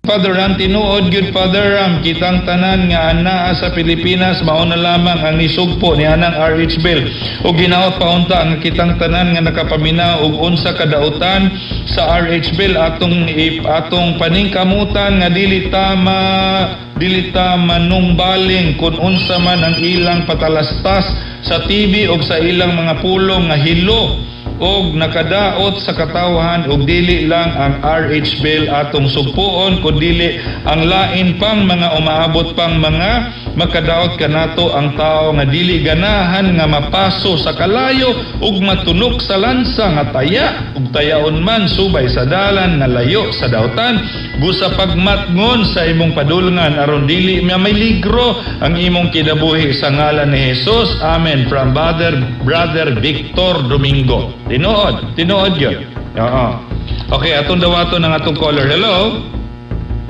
Father Ram, tinuod gyud Father Ram, kitang tanan nga anaa sa Pilipinas mao na lamang ang nisugpo ni anang RH Bill. O ginaot paunta ang kitang tanan nga nakapaminaw og unsa kadautan sa RH Bill atong paningkamutan nga dili ta manungbaling kung unsa man ang ilang patalastas sa TV o sa ilang mga pulong nga hilo og nakadaot sa katawhan og dili lang ang RH Bill atong sugpuon kundi ang lain pang mga umaabot pang mga makadaot kanato ang tao nga dili ganahan nga mapaso sa kalayo ug matunok sa lansa nga taya ug tayaon man subay sa dalan nga layo sa dautan busa pagmatngon sa imong padulngan aron dili may ligro ang imong kinabuhi sa ngalan ni Jesus. Amen. From Brother Victor Domingo. Tinuod yun. Oo. Okay, atong dawato ng atong caller. Hello?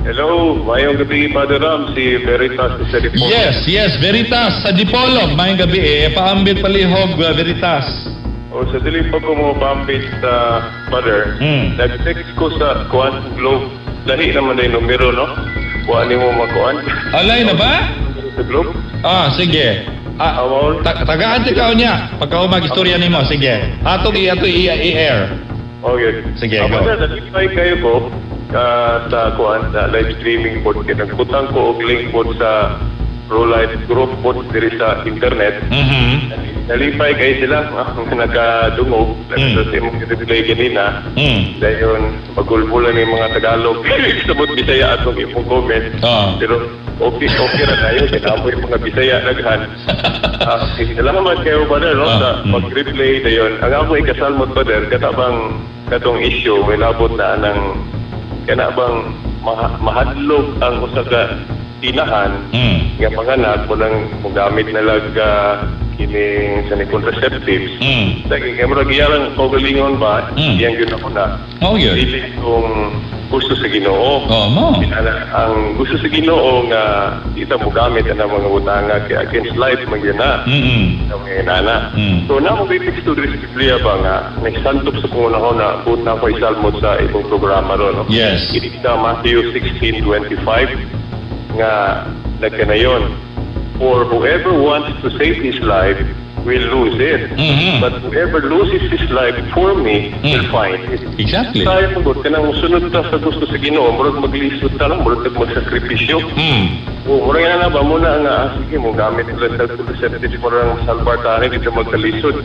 Hello, mayong gabi, Father Ram, si Veritas sa Dipolog. Yes, Veritas sa Dipolog. Mayong gabi paambit palihog, Veritas. O sa dili pa ko mo paambit sa Father, nag-text ko sa Kuan Globe. Lahi naman na yung numero, no? Kuan mo makuan. Alay na ba? Sa Globe? Sige. Tagaan ikaw niya. Pagka mag-istorya nimo, sige. Ato i-air. Okay. Sige, go. Father, nag-invite kayo ko sa Kuan, sa live streaming po. Nagputang ko og link po sa ProLife group po diri sa internet. Nalipay kayo sila, nakadungog. Sa imong replay ganina. Dayon, magulbulan yung mga Tagalog. Sabot Bisaya atong imong comment. Pero okay na tayo. Kinapo yung mga Bisaya naghan. Salamat kayo, Brother, no? Sa mag-replay dayon. Ang ako ikasalmot, Brother, katabang katong issue, may labot na anang kanabang mahadlog ang usa ka tinahan nga panganak mo nang gamit na lag kining sa contraceptives. Dagi nga murag iyang kaugalingon ba iyang yun ako na dili kung gusto sa Ginoo. Ang gusto sa Ginoo nga ita mo gamit ang mga utanga kay against life magyana. Nana. So na mo bibig to sa Biblia ba nga nagsantop sa pangunahon na put na ko isalmod sa ibang programa ro, no? Yes. Kita Matthew 16:25 nga nagkanayon, for whoever wants to save his life will lose it, but whoever loses his life for me will find it. Exactly. Tayo pagod ka nang sunod ta sa gusto sa Ginoo, murag maglisod ta lang, murag magsakripisyo. Murag na ba muna nga sige mo gamit lang sa contraceptives mo lang salvar ta rin dito magkalisod.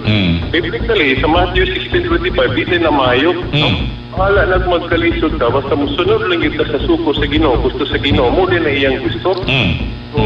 Biblically sa Matthew 16:25 dito na mayo. Wala nagmagkalisod ka, basta mo sunod lang ito sa suko sa Ginoo, gusto sa Ginoo, mo din na iyang gusto. So,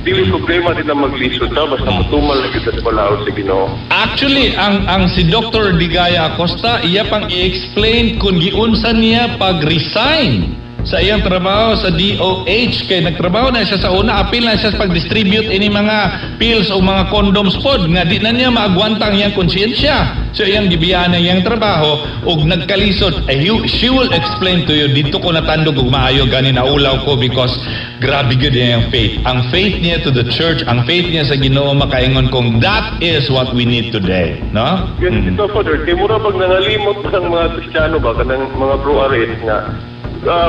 dili problema din na maglisod ka, basta matumal lang ito sa palaot sa Ginoo. Actually, ang si Dr. Digaya Acosta, iya pang i-explain kung giunsa niya pag-resign sa iyang trabaho sa DOH kay nagtrabaho na siya sa una, apil na siya sa pag-distribute ini mga pills o mga condoms pod nga di na niya maagwantang iyang konsyensya. So iyang gibiyaan na iyang trabaho ug nagkalisod. She will explain to you dito ko natandog og maayo gani naulaw ko because grabe gyud iyang faith. Ang faith niya to the church, ang faith niya sa Ginoo makaingon kung that is what we need today, no? Yan ito, Father, kay mura pag nangalimot ng mga Kristiyano ba kanang mga pro-aris nga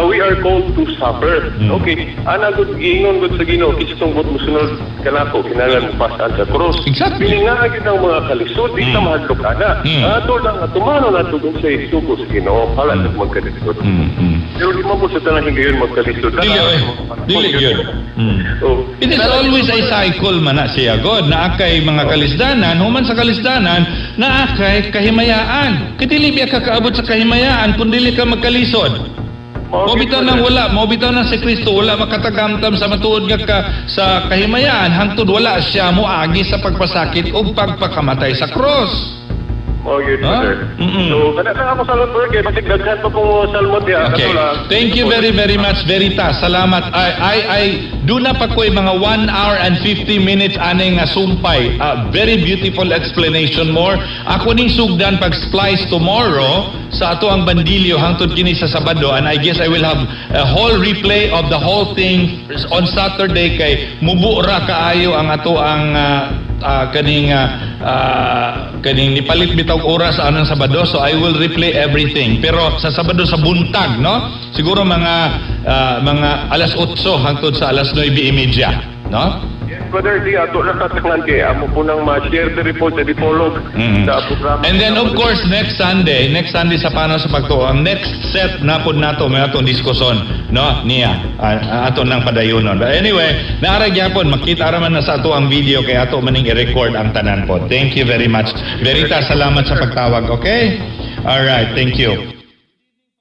we are called to suffer. Okay, ana gud giingon gud sa Ginoo kitong gud musunod kanako kinahanglan mo pasan sa cross. Exactly. Piningagid ang mga kalisod di ta mahadlok ana. Ato lang atumano nato dun sa isugo sa Ginoo para sa magkalisod. Pero di mo po sa tanang hingayon magkalisod. Dili yun. It is always a cycle man na siya God na akay mga kalisdanan human sa kalisdanan na akay kahimayaan. Kadili biya ka kaabot sa kahimayaan kung dili ka magkalisod. Mobitaw nang wala, mobitaw nang si Kristo wala makatagamtam sa matuod nga sa kahimayaan hangtod wala siya moagi sa pagpasakit o pagpakamatay sa cross. Yun, sir. So, kanaka ako salmon po kay basig daghan pa kung salmon diya. Okay. Thank you very much, Veritas. Salamat. I do na pa ko'y mga 1 hour and 50 minutes anay nga sumpay. Very beautiful explanation more. Ako ning sugdan pag-splice tomorrow sa ato ang bandilyo hangtod kini sa Sabado, and I guess I will have a whole replay of the whole thing on Saturday kay mubura kaayo ang ato ang kaning nipalit bitaw oras sa anang Sabado, so I will replay everything. Pero sa Sabado sa buntag, no? Siguro mga mga alas 8 hangtod sa alas 9:30, no? Yes, brother, di ato nakataklan kay amo po nang ma-share the report sa Dipolog sa programa. And then of course next Sunday sa Panaw sa Pagtuo, ang next set napod nato may atong diskusyon, no, niya ato nang padayunon. But anyway, naara gyapon makita ra man na sa ato ang video kay ato maning i-record ang tanan po. Thank you very much. Veritas, salamat sa pagtawag, okay? All right, thank you.